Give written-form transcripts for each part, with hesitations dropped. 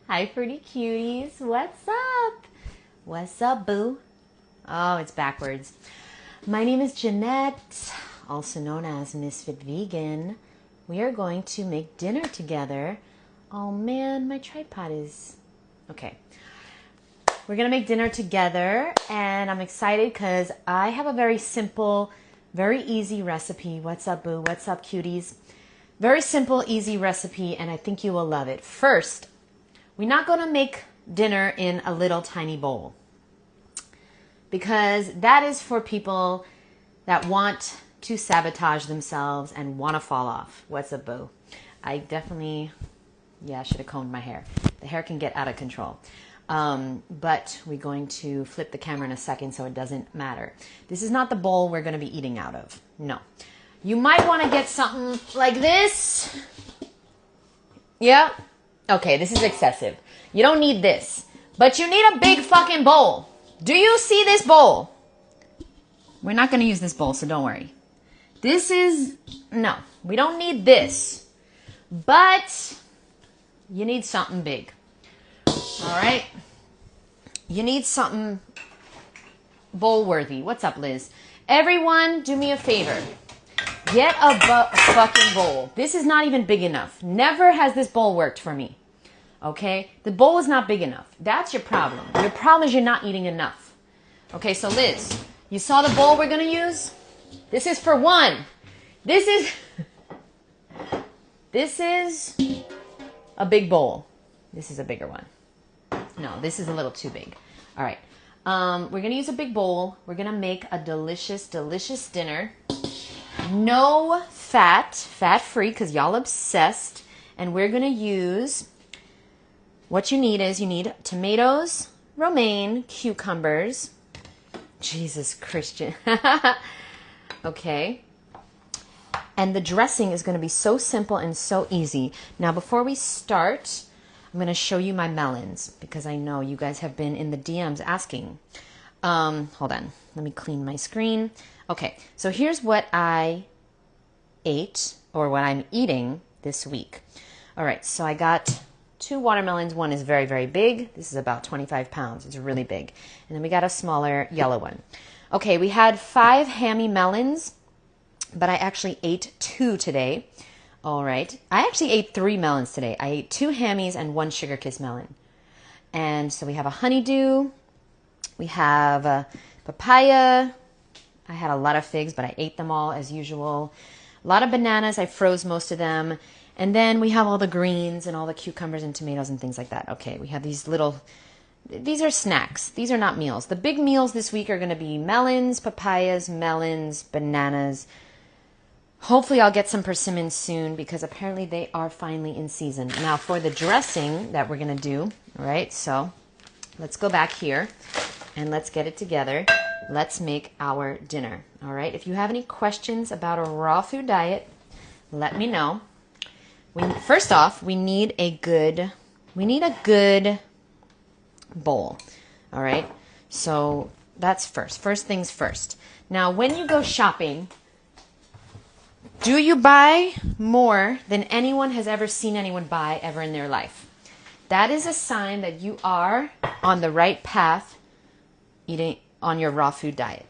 Hi, Fruity Cuties. What's up? What's up, boo? Oh, it's backwards. My name is Jeannette, also known as Misfit Vegan. We are going to make dinner together. Oh man, my tripod is... Okay. We're going to make dinner together, and I'm excited because I have a very simple, very easy recipe. What's up, boo? What's up, cuties? Very simple, easy recipe, and I think you will love it. First, we're not going to make dinner in a little tiny bowl because that is for people that want to sabotage themselves and want to fall off. What's up, boo? I definitely, I should have combed my hair. The hair can get out of control. But we're going to flip the camera in a second so it doesn't matter. This is not the bowl we're going to be eating out of. No. You might want to get something like this. Yeah. Okay, this is excessive. You don't need this. But you need a big fucking bowl. Do you see this bowl? We're not going to use this bowl, so don't worry. No, we don't need this. But you need something big. All right. You need something bowl worthy. What's up, Liz? Everyone, do me a favor. Get a fucking bowl. This is not even big enough. Never has this bowl worked for me. Okay? The bowl is not big enough. That's your problem. Your problem is you're not eating enough. Okay, so Liz, you saw the bowl we're going to use? This is for one. This is a big bowl. This is a bigger one. No, this is a little too big. All right. We're going to use a big bowl. We're going to make a delicious, delicious dinner. No fat-free, because y'all obsessed. And we're going to use, what you need is you need tomatoes, romaine, cucumbers. Jesus Christian. Okay. And the dressing is going to be so simple and so easy. Now, before we start, I'm going to show you my melons because I know you guys have been in the DMs asking. Hold on. Let me clean my screen. Okay, so here's what I ate or what I'm eating this week. All right, so I got 2 watermelons. One is very, very big. This is about 25 pounds. It's really big. And then we got a smaller yellow one. Okay, we had 5 hammy melons, but I actually ate 2 today. All right. I actually ate 3 melons today. I ate 2 hammies and 1 sugar kiss melon. And so we have a honeydew. We have a papaya. I had a lot of figs, but I ate them all as usual. A lot of bananas. I froze most of them. And then we have all the greens and all the cucumbers and tomatoes and things like that. Okay, we have these are snacks. These are not meals. The big meals this week are going to be melons, papayas, melons, bananas. Hopefully I'll get some persimmons soon because apparently they are finally in season. Now for the dressing that we're going to do, all right, so let's go back here and let's get it together. Let's make our dinner, all right? If you have any questions about a raw food diet, let me know. First off, we need a good bowl, all right? So that's first things first. Now when you go shopping, do you buy more than anyone has ever seen anyone buy ever in their life? That is a sign that you are on the right path eating on your raw food diet.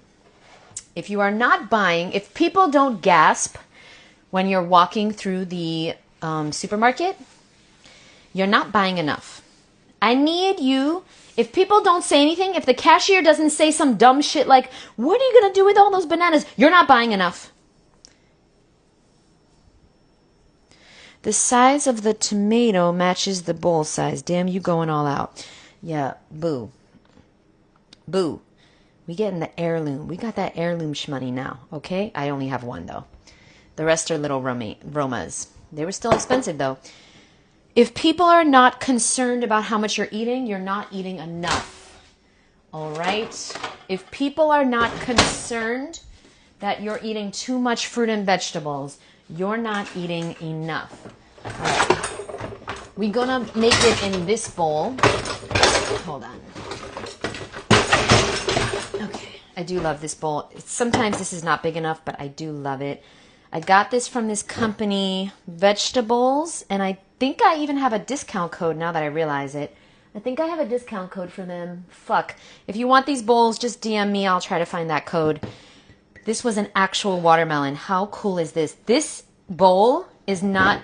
If you are not buying, if people don't gasp when you're walking through the supermarket, you're not buying enough. I need you, if people don't say anything, if the cashier doesn't say some dumb shit like, what are you going to do with all those bananas? You're not buying enough. The size of the tomato matches the bowl size. Damn, you going all out. Yeah, boo. Boo. We getting the heirloom. We got that heirloom shmoney now, okay? I only have 1, though. The rest are little Romas. They were still expensive, though. If people are not concerned about how much you're eating, you're not eating enough. All right? If people are not concerned that you're eating too much fruit and vegetables, you're not eating enough. All right. We're going to make it in this bowl. Hold on. Okay. I do love this bowl. Sometimes this is not big enough, but I do love it. I got this from this company, Vegetables, and I think I even have a discount code now that I realize it. I think I have a discount code for them. Fuck. If you want these bowls, just DM me. I'll try to find that code. This was an actual watermelon. How cool is this? This bowl is not...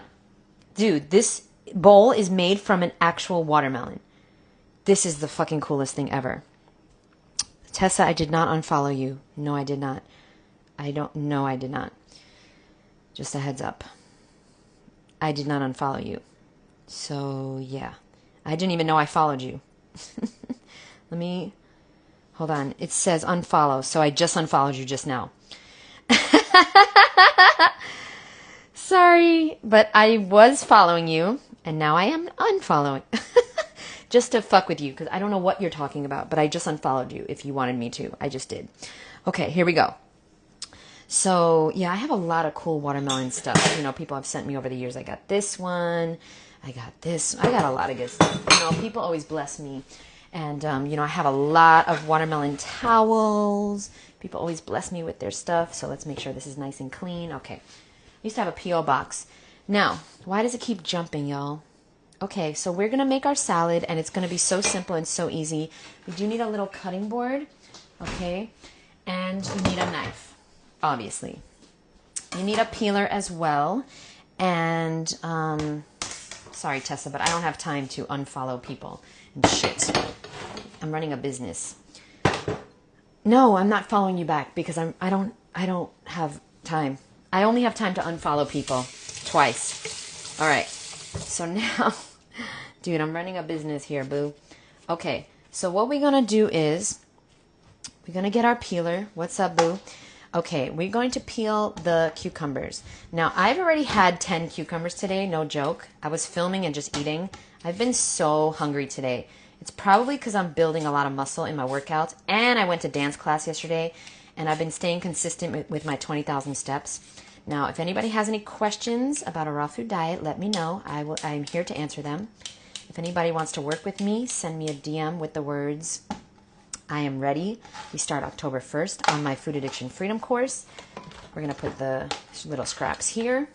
Dude, this bowl is made from an actual watermelon. This is the fucking coolest thing ever. Tessa, I did not unfollow you. No, I did not. I did not. Just a heads up. I did not unfollow you. So, yeah. I didn't even know I followed you. Let me... Hold on. It says unfollow, so I just unfollowed you just now. Sorry, but I was following you, and now I am unfollowing. Just to fuck with you, because I don't know what you're talking about, but I just unfollowed you if you wanted me to. I just did. Okay, here we go. So, yeah, I have a lot of cool watermelon stuff. You know, people have sent me over the years. I got this one. I got this. I got a lot of good stuff. You know, people always bless me. And, you know, I have a lot of watermelon towels. People always bless me with their stuff. So let's make sure this is nice and clean. Okay. I used to have a P.O. box. Now, why does it keep jumping, y'all? Okay, so we're going to make our salad, and it's going to be so simple and so easy. We do need a little cutting board, okay? And you need a knife, obviously. You need a peeler as well. And, sorry, Tessa, but I don't have time to unfollow people and shit. I'm running a business. No, I'm not following you back because I don't have time. I only have time to unfollow people twice. All right. So now, dude, I'm running a business here, boo. Okay. So what we're going to do is we're going to get our peeler. What's up, boo? Okay. We're going to peel the cucumbers. Now, I've already had 10 cucumbers today. No joke. I was filming and just eating. I've been so hungry today. It's probably because I'm building a lot of muscle in my workouts, and I went to dance class yesterday, and I've been staying consistent with my 20,000 steps. Now, if anybody has any questions about a raw food diet, let me know. I'm here to answer them. If anybody wants to work with me, send me a DM with the words, I am ready. We start October 1st on my Food Addiction Freedom course. We're going to put the little scraps here.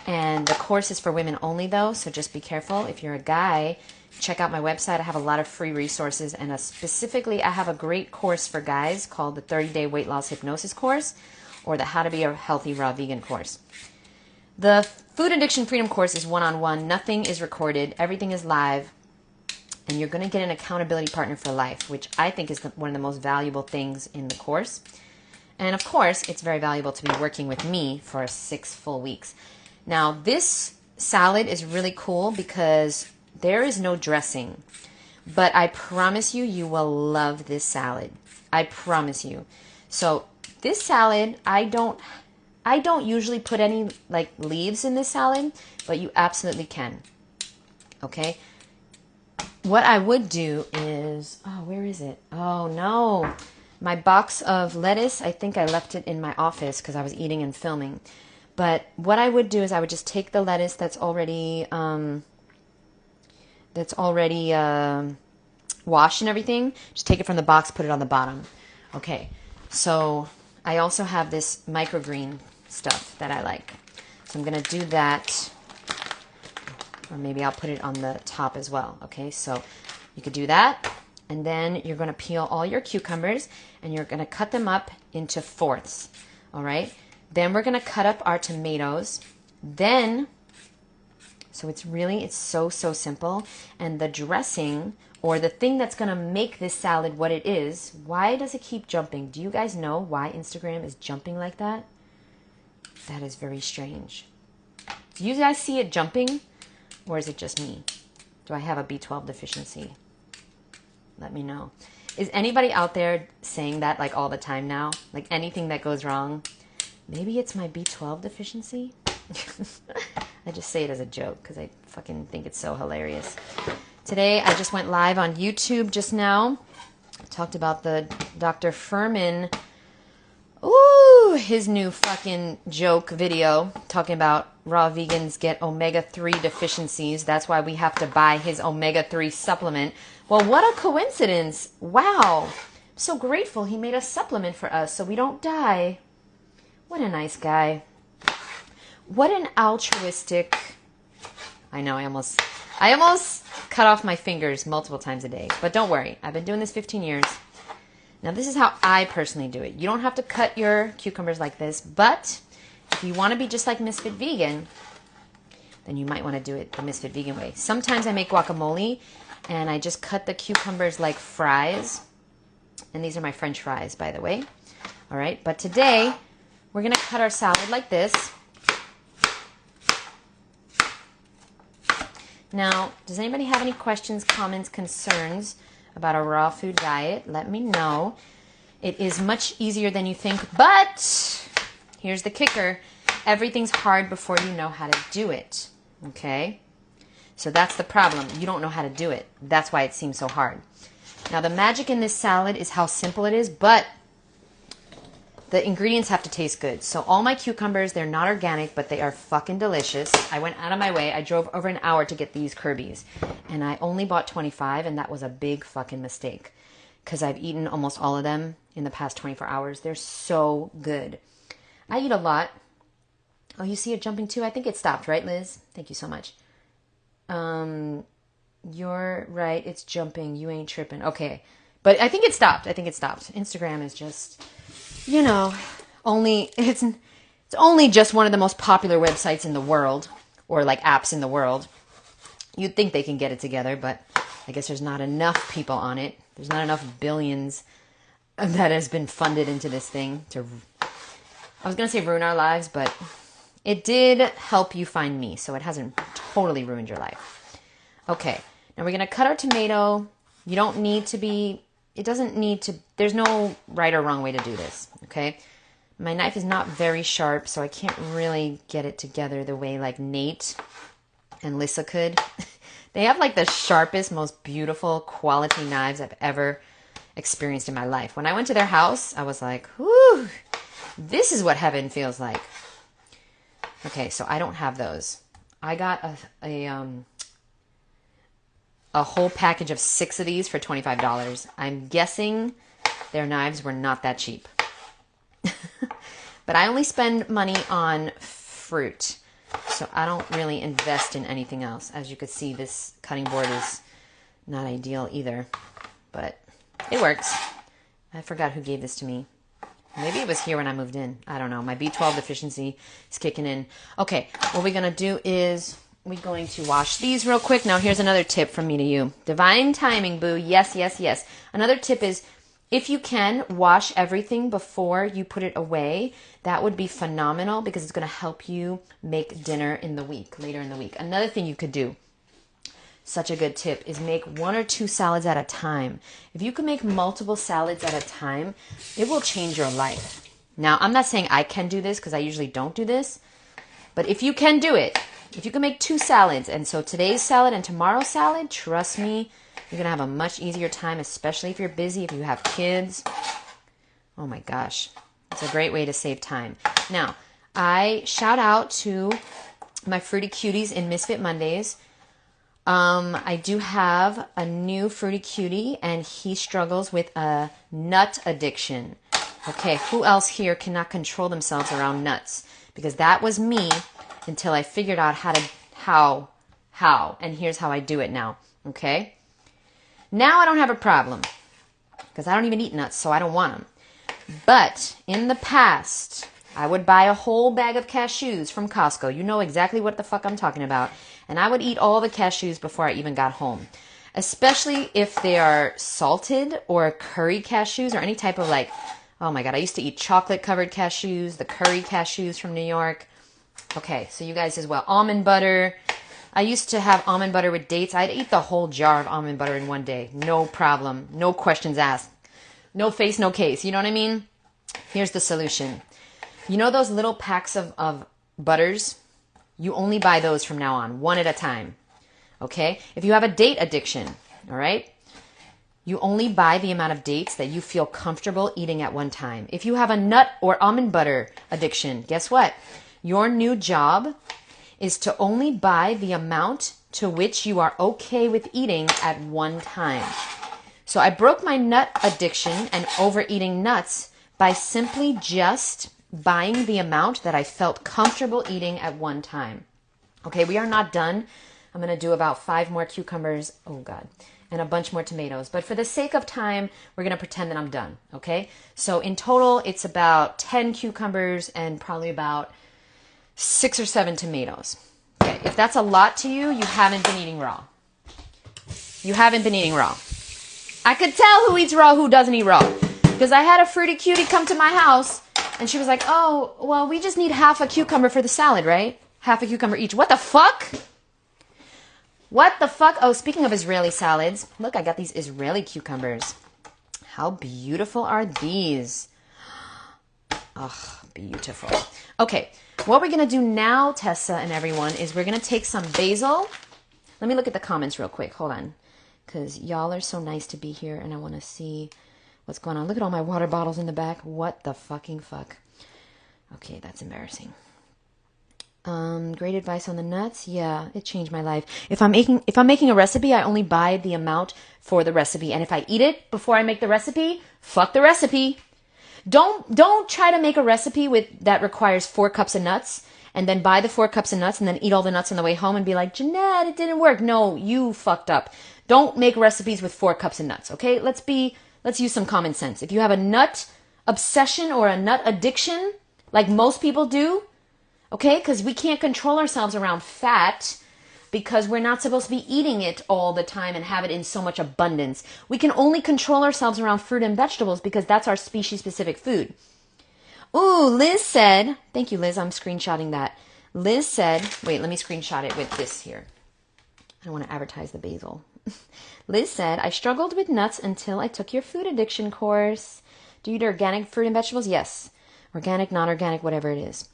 And the course is for women only, though, so just be careful. If you're a guy, check out my website. I have a lot of free resources, and specifically, I have a great course for guys called the 30-Day Weight Loss Hypnosis course, or the How to Be a Healthy Raw Vegan course. The Food Addiction Freedom course is one-on-one. Nothing is recorded. Everything is live, and you're going to get an accountability partner for life, which I think is one of the most valuable things in the course. And, of course, it's very valuable to be working with me for 6 full weeks. Now, this salad is really cool because there is no dressing, but I promise you, you will love this salad. I promise you. So this salad, I don't usually put any like leaves in this salad, but you absolutely can. Okay. What I would do is, oh, where is it? Oh no, my box of lettuce. I think I left it in my office because I was eating and filming. But what I would do is I would just take the lettuce that's already washed and everything. Just take it from the box, put it on the bottom. Okay. So I also have this microgreen stuff that I like. So I'm going to do that. Or maybe I'll put it on the top as well. Okay. So you could do that. And then you're going to peel all your cucumbers and you're going to cut them up into fourths. All right. Then we're going to cut up our tomatoes. Then, so it's so simple. And the dressing, or the thing that's going to make this salad what it is, why does it keep jumping? Do you guys know why Instagram is jumping like that? That is very strange. Do you guys see it jumping? Or is it just me? Do I have a B12 deficiency? Let me know. Is anybody out there saying that like all the time now? Like anything that goes wrong? Maybe it's my B12 deficiency? I just say it as a joke because I fucking think it's so hilarious. Today, I just went live on YouTube just now. I talked about the Dr. Furman, his new fucking joke video talking about raw vegans get omega-3 deficiencies. That's why we have to buy his omega-3 supplement. Well, what a coincidence. Wow. I'm so grateful he made a supplement for us so we don't die. What a nice guy. What an altruistic, I know, I almost cut off my fingers multiple times a day. But don't worry, I've been doing this 15 years. Now, this is how I personally do it. You don't have to cut your cucumbers like this, but if you want to be just like Misfit Vegan, then you might want to do it the Misfit Vegan way. Sometimes I make guacamole, and I just cut the cucumbers like fries. And these are my French fries, by the way. All right, but today, we're going to cut our salad like this. Now, does anybody have any questions, comments, concerns about a raw food diet? Let me know. It is much easier than you think, but here's the kicker. Everything's hard before you know how to do it, okay? So that's the problem. You don't know how to do it. That's why it seems so hard. Now, the magic in this salad is how simple it is, but the ingredients have to taste good. So all my cucumbers, they're not organic, but they are fucking delicious. I went out of my way. I drove over an hour to get these Kirby's, and I only bought 25, and that was a big fucking mistake because I've eaten almost all of them in the past 24 hours. They're so good. I eat a lot. Oh, you see it jumping too? I think it stopped, right, Liz? Thank you so much. You're right. It's jumping. You ain't tripping. Okay. But I think it stopped. Instagram is just, you know, it's only just one of the most popular websites in the world, or like apps in the world. You'd think they can get it together, but I guess there's not enough people on it. There's not enough billions that has been funded into this thing to, I was going to say ruin our lives, but it did help you find me, so it hasn't totally ruined your life. Okay, now we're going to cut our tomato. You don't need to be, it doesn't need to, there's no right or wrong way to do this, okay? My knife is not very sharp, so I can't really get it together the way like Nate and Lissa could. They have like the sharpest, most beautiful quality knives I've ever experienced in my life. When I went to their house, I was like, whew, this is what heaven feels like. Okay, so I don't have those. I got a whole package of 6 of these for $25. I'm guessing their knives were not that cheap. But I only spend money on fruit, so I don't really invest in anything else. As you could see, this cutting board is not ideal either, but it works. I forgot who gave this to me. Maybe it was here when I moved in. I don't know. My B12 deficiency is kicking in. Okay, what we're going to do is we're going to wash these real quick. Now, here's another tip from me to you. Divine timing, boo. Yes, yes, yes. Another tip is if you can wash everything before you put it away, that would be phenomenal because it's going to help you make dinner in the week, later in the week. Another thing you could do, such a good tip, is make 1 or 2 salads at a time. If you can make multiple salads at a time, it will change your life. Now, I'm not saying I can do this because I usually don't do this, but if you can do it, if you can make 2 salads, and so today's salad and tomorrow's salad, trust me, you're going to have a much easier time, especially if you're busy, if you have kids. Oh my gosh. It's a great way to save time. Now, I shout out to my Fruity Cuties in Misfit Mondays. I do have a new Fruity Cutie, and he struggles with a nut addiction. Okay, who else here cannot control themselves around nuts? Because that was me until I figured out how, and here's how I do it now, okay? Now I don't have a problem, because I don't even eat nuts, so I don't want them. But in the past, I would buy a whole bag of cashews from Costco. You know exactly what the fuck I'm talking about. And I would eat all the cashews before I even got home. Especially if they are salted or curry cashews or any type of like, oh my God, I used to eat chocolate covered cashews, the curry cashews from New York. Okay, so you guys as well. Almond butter. I used to have almond butter with dates. I'd eat the whole jar of almond butter in one day. No problem. No questions asked. No face, no case. You know what I mean? Here's the solution. You know those little packs of butters? You only buy those from now on, 1 at a time. Okay? If you have a date addiction, all right? You only buy the amount of dates that you feel comfortable eating at one time. If you have a nut or almond butter addiction, guess what? Your new job is to only buy the amount to which you are okay with eating at one time. So I broke my nut addiction and overeating nuts by simply just buying the amount that I felt comfortable eating at one time. Okay, we are not done. I'm going to do about 5 more cucumbers. Oh, God. And a bunch more tomatoes. But for the sake of time, we're going to pretend that I'm done, okay? So in total, it's about 10 cucumbers and probably about 6 or 7 tomatoes. Okay, if that's a lot to you, you haven't been eating raw. You haven't been eating raw. I could tell who eats raw, who doesn't eat raw. Because I had a fruity cutie come to my house, and she was like, oh, well, we just need half a cucumber for the salad, right? Half a cucumber each. What the fuck? What the fuck? Oh, speaking of Israeli salads, look, I got these Israeli cucumbers. How beautiful are these? Oh, beautiful. Okay, what we're going to do now, Tessa and everyone, is we're going to take some basil. Let me look at the comments real quick. Hold on. Because y'all are so nice to be here, and I want to see what's going on. Look at all my water bottles in the back. What the fucking fuck? Okay, that's embarrassing. Great advice on the nuts. Yeah, it changed my life. If I'm making a recipe, I only buy the amount for the recipe. And if I eat it before I make the recipe, fuck the recipe. Don't try to make a recipe that requires 4 cups of nuts and then buy the 4 cups of nuts and then eat all the nuts on the way home and be like, Jeannette, it didn't work. No, you fucked up. Don't make recipes with 4 cups of nuts, okay? Let's use some common sense. If you have a nut obsession or a nut addiction, like most people do, okay? Because we can't control ourselves around fat because we're not supposed to be eating it all the time and have it in so much abundance. We can only control ourselves around fruit and vegetables because that's our species-specific food. Ooh, Liz said, thank you, Liz, I'm screenshotting that. Liz said, wait, let me screenshot it with this here. I don't want to advertise the basil. Liz said, I struggled with nuts until I took your food addiction course. Do you eat organic fruit and vegetables? Yes. Organic, non-organic, whatever it is.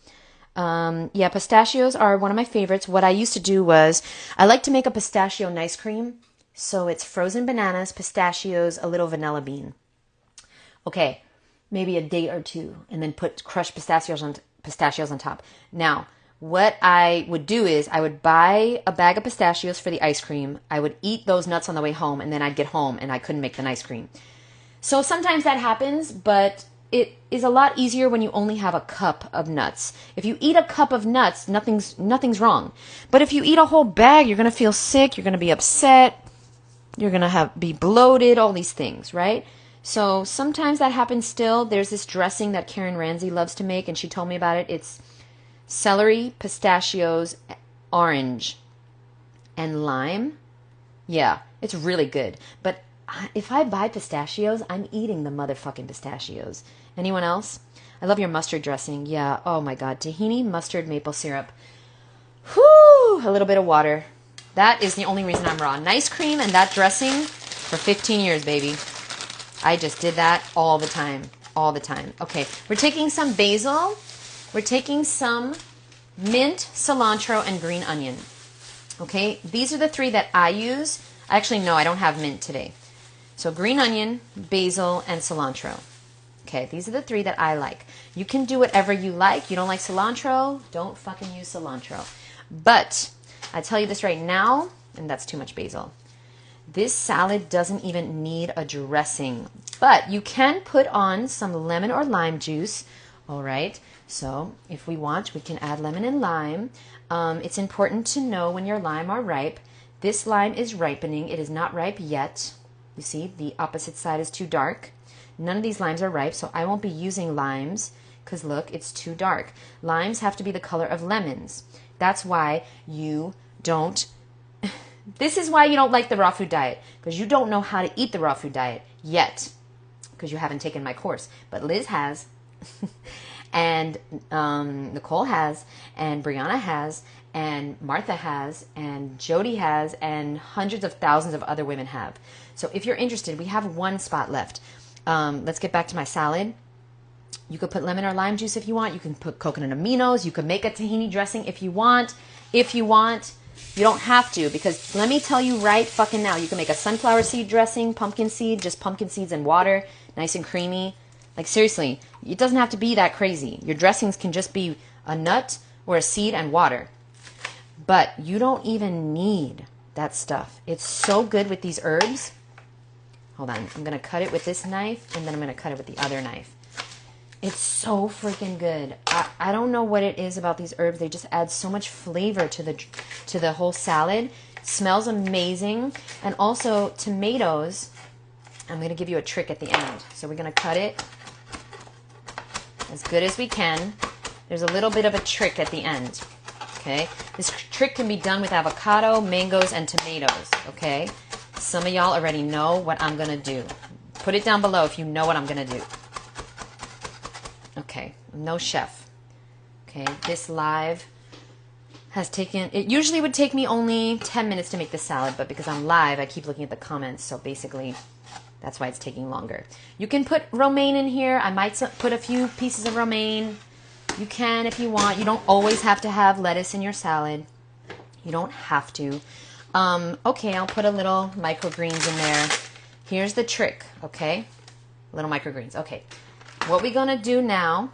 Yeah, pistachios are one of my favorites. What I used to do was, I like to make a pistachio nice cream. So it's frozen bananas, pistachios, a little vanilla bean. Okay, maybe a date or 2, and then put crushed pistachios on top. Now, what I would do is I would buy a bag of pistachios for the ice cream. I would eat those nuts on the way home, and then I'd get home and I couldn't make the ice cream. So sometimes that happens, but it is a lot easier when you only have a cup of nuts. If you eat a cup of nuts, nothing's wrong. But if you eat a whole bag, you're going to feel sick, you're going to be upset, you're going to be bloated, all these things, right? So sometimes that happens still. There's this dressing that Karen Ramsey loves to make, and she told me about it. It's celery, pistachios, orange, and lime. Yeah, it's really good. But if I buy pistachios, I'm eating the motherfucking pistachios. Anyone else? I love your mustard dressing. Yeah, oh my God. Tahini, mustard, maple syrup. Whew, a little bit of water. That is the only reason I'm raw. Nice cream and that dressing for 15 years, baby. I just did that all the time. All the time. Okay, we're taking some basil. We're taking some mint, cilantro, and green onion. Okay, these are the 3 that I use. Actually, no, I don't have mint today. So green onion, basil, and cilantro. Okay, these are the 3 that I like. You can do whatever you like. You don't like cilantro, don't fucking use cilantro. But I tell you this right now, and that's too much basil. This salad doesn't even need a dressing. But you can put on some lemon or lime juice. All right, so if we want, we can add lemon and lime. It's important to know when your lime are ripe. This lime is ripening. It is not ripe yet. You see, the opposite side is too dark. None of these limes are ripe, so I won't be using limes because look, it's too dark. Limes have to be the color of lemons. That's why you don't... This is why you don't like the raw food diet, because you don't know how to eat the raw food diet yet, because you haven't taken my course. But Liz has, and Nicole has, and Brianna has, and Martha has, and Jody has, and hundreds of thousands of other women have. So if you're interested, we have 1 spot left. Let's get back to my salad. You could put lemon or lime juice if you want. You can put coconut aminos. You could make a tahini dressing if you want. If you want, you don't have to, because let me tell you right fucking now, you can make a sunflower seed dressing, pumpkin seed, just pumpkin seeds and water, nice and creamy. Like seriously, it doesn't have to be that crazy. Your dressings can just be a nut or a seed and water. But you don't even need that stuff. It's so good with these herbs. Hold on, I'm going to cut it with this knife, and then I'm going to cut it with the other knife. It's so freaking good. I don't know what it is about these herbs. They just add so much flavor to the whole salad. Smells amazing. And also tomatoes, I'm going to give you a trick at the end. So we're going to cut it as good as we can. There's a little bit of a trick at the end. Okay? This trick can be done with avocado, mangoes, and tomatoes. Okay? Some of y'all already know what I'm going to do. Put it down below if you know what I'm going to do. Okay. No chef. Okay. This live has taken, it usually would take me only 10 minutes to make the salad, but because I'm live, I keep looking at the comments. So basically, that's why it's taking longer. You can put romaine in here. I might put a few pieces of romaine. You can if you want. You don't always have to have lettuce in your salad. You don't have to. Okay, I'll put a little microgreens in there. Here's the trick, okay? Little microgreens. Okay. What we're going to do now,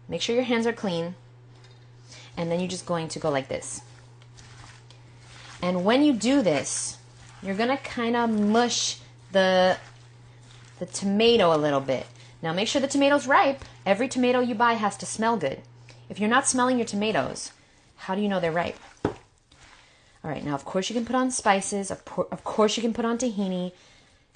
make sure your hands are clean. And then you're just going to go like this. And when you do this, you're going to kind of mush the tomato a little bit. Now make sure the tomato's ripe. Every tomato you buy has to smell good. If you're not smelling your tomatoes, how do you know they're ripe? All right, now of course you can put on spices. Of course you can put on tahini.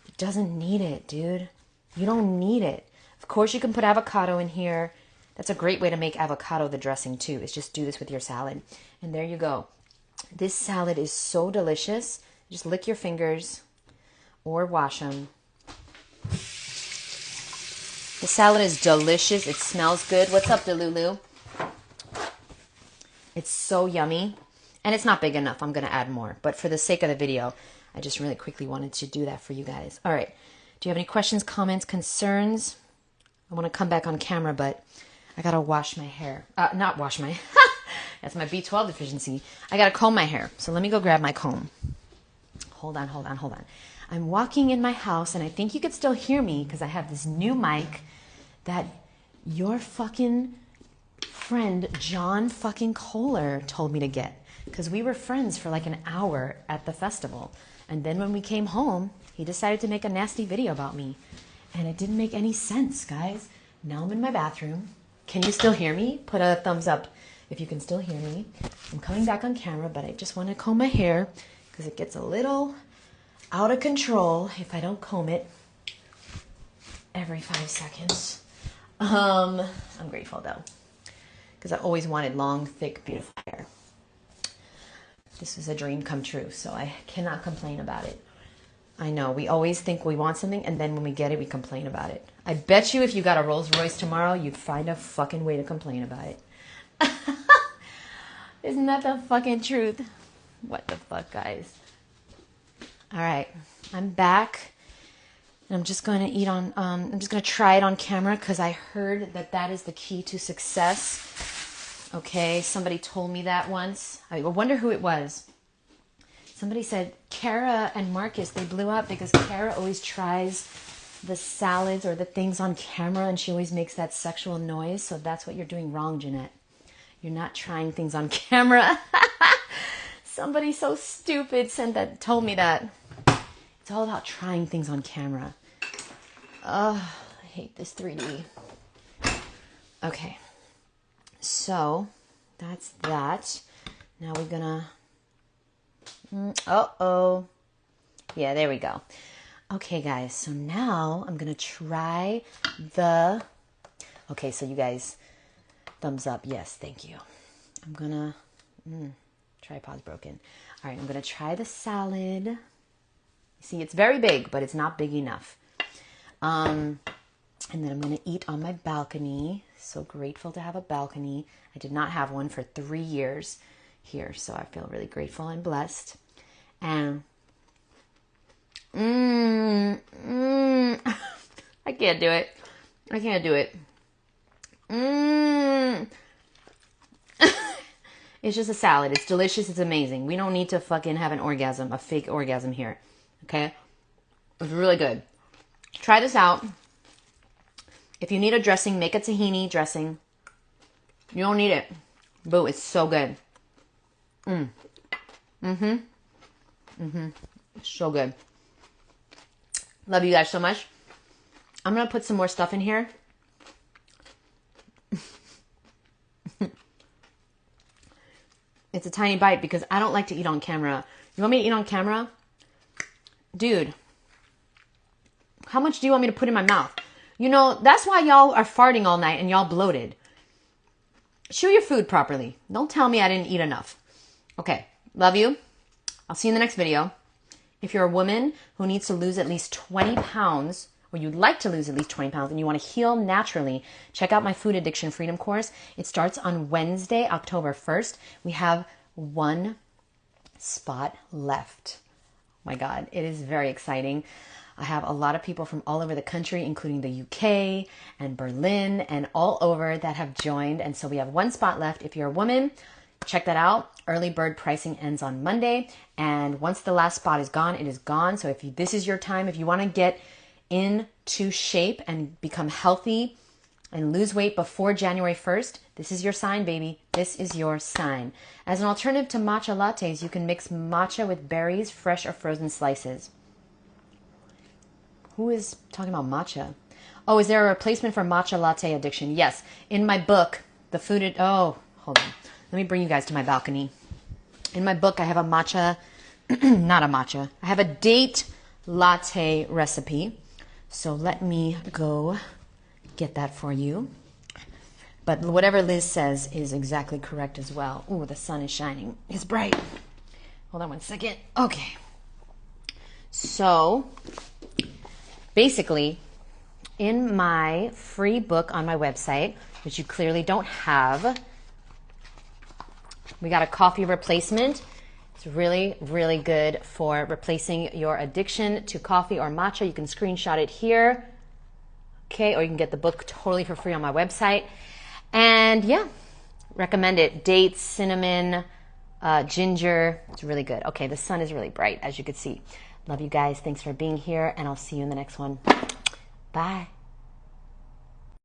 It doesn't need it, dude. You don't need it. Of course you can put avocado in here. That's a great way to make avocado the dressing too, is just do this with your salad. And there you go. This salad is so delicious. Just lick your fingers or wash them. The salad is delicious. It smells good. What's up, Delulu? It's so yummy. And it's not big enough. I'm going to add more. But for the sake of the video, I just really quickly wanted to do that for you guys. All right. Do you have any questions, comments, concerns? I want to come back on camera, but I got to wash my hair. Not wash my... That's my B12 deficiency. I got to comb my hair. So let me go grab my comb. Hold on. I'm walking in my house, and I think you could still hear me because I have this new mic that your fucking friend John fucking Kohler told me to get. Because we were friends for like an hour at the festival. And then when we came home, he decided to make a nasty video about me. And it didn't make any sense, guys. Now I'm in my bathroom. Can you still hear me? Put a thumbs up if you can still hear me. I'm coming back on camera, but I just want to comb my hair because it gets a little out of control if I don't comb it every 5 seconds. I'm grateful though, because I always wanted long, thick, beautiful hair. This is a dream come true, so I cannot complain about it. I know, we always think we want something, and then when we get it, we complain about it. I bet you if you got a Rolls Royce tomorrow, you'd find a fucking way to complain about it. Isn't that the fucking truth? What the fuck, guys? All right, I'm back. And I'm just going to eat on, I'm just going to try it on camera because I heard that that is the key to success. Okay, somebody told me that once. I wonder who it was. Somebody said, Kara and Marcus, they blew up because Kara always tries the salads or the things on camera and she always makes that sexual noise. So that's what you're doing wrong, Jeannette. You're not trying things on camera. Somebody so stupid told me that. It's all about trying things on camera. I hate this 3D. Okay. So, that's that. Now we're gonna... Uh-oh. Yeah, there we go. Okay, guys. So now I'm gonna try the... Okay, so you guys... Thumbs up. Yes, thank you. I'm gonna... Tripod's broken. All right, I'm gonna try the salad. See, it's very big, but it's not big enough. And then I'm going to eat on my balcony. So grateful to have a balcony. I did not have one for 3 years here, so I feel really grateful and blessed. And, I can't do it. I can't do it. It's just a salad. It's delicious. It's amazing. We don't need to fucking have an orgasm, a fake orgasm here. Okay? It's really good. Try this out. If you need a dressing, make a tahini dressing. You don't need it. Boo, it's so good. So good. Love you guys so much. I'm going to put some more stuff in here. It's a tiny bite because I don't like to eat on camera. You want me to eat on camera? Dude, how much do you want me to put in my mouth? You know, that's why y'all are farting all night and y'all bloated. Chew your food properly. Don't tell me I didn't eat enough. Okay, love you. I'll see you in the next video. If you're a woman who needs to lose at least 20 pounds, or you'd like to lose at least 20 pounds and you want to heal naturally, check out my Food Addiction Freedom course. It starts on Wednesday, October 1st. We have 1 spot left. Oh my God, it is very exciting. I have a lot of people from all over the country, including the UK and Berlin and all over that have joined. And so we have 1 spot left. If you're a woman, check that out. Early bird pricing ends on Monday. And once the last spot is gone, it is gone. So if this is your time, if you want to get into shape and become healthy and lose weight before January 1st, this is your sign, baby. This is your sign. As an alternative to matcha lattes, you can mix matcha with berries, fresh or frozen slices. Who is talking about matcha? Oh, is there a replacement for matcha latte addiction? Yes. In my book, hold on. Let me bring you guys to my balcony. In my book, I have a matcha, not a matcha. I have a date latte recipe. So let me go get that for you. But whatever Liz says is exactly correct as well. Ooh, the sun is shining. It's bright. Hold on 1 second. Okay. So basically, in my free book on my website, which you clearly don't have, we got a coffee replacement. It's really, really good for replacing your addiction to coffee or matcha. You can screenshot it here, okay? Or you can get the book totally for free on my website. And yeah, recommend it. Dates, cinnamon, ginger. It's really good. Okay, the sun is really bright, as you can see. Love you guys. Thanks for being here, and I'll see you in the next one. Bye.